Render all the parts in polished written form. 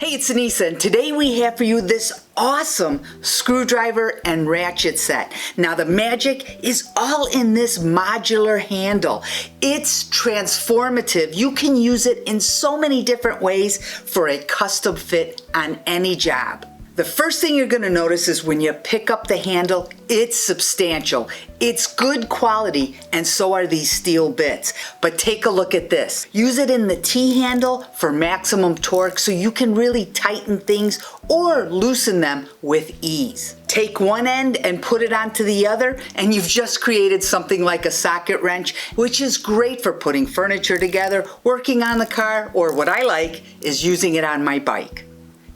Hey, it's Anissa, and today we have for you this awesome screwdriver and ratchet set. Now the magic is all in this modular handle. It's transformative. You can use it in so many different ways for a custom fit on any job. The first thing you're going to notice is when you pick up the handle, it's substantial. It's good quality, and so are these steel bits. But take a look at this. Use it in the T-handle for maximum torque so you can really tighten things or loosen them with ease. Take one end and put it onto the other, and you've just created something like a socket wrench, which is great for putting furniture together, working on the car, or what I like is using it on my bike.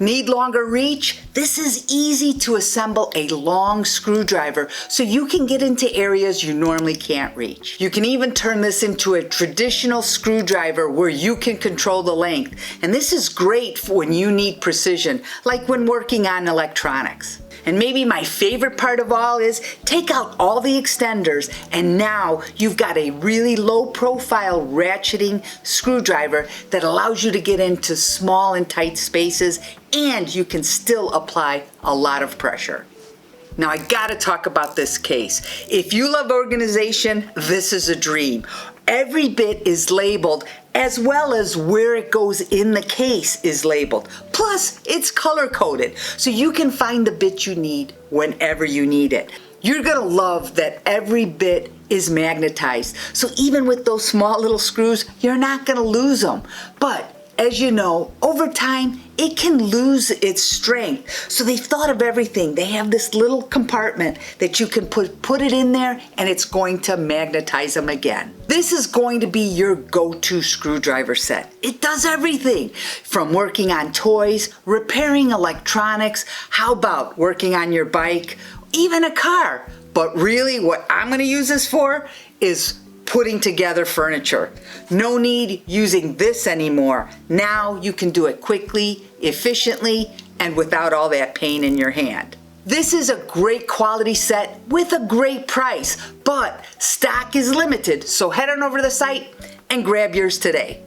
Need longer reach? This is easy to assemble a long screwdriver so you can get into areas you normally can't reach. You can even turn this into a traditional screwdriver where you can control the length. And this is great for when you need precision, like when working on electronics. And maybe my favorite part of all is take out all the extenders and now you've got a really low profile ratcheting screwdriver that allows you to get into small and tight spaces, and you can still apply a lot of pressure. Now I gotta talk about this case. If you love organization, this is a dream. Every bit is labeled, as well as where it goes in the case is labeled. Plus, it's color coded, so you can find the bit you need whenever you need it. You're gonna love that every bit is magnetized, so even with those small little screws, you're not gonna lose them. But as you know, over time, it can lose its strength. So they've thought of everything. They have this little compartment that you can put it in there and it's going to magnetize them again. This is going to be your go-to screwdriver set. It does everything from working on toys, repairing electronics, how about working on your bike, even a car. But really what I'm gonna use this for is putting together furniture. No need using this anymore. Now you can do it quickly, efficiently, and without all that pain in your hand. This is a great quality set with a great price, but stock is limited, so head on over to the site and grab yours today.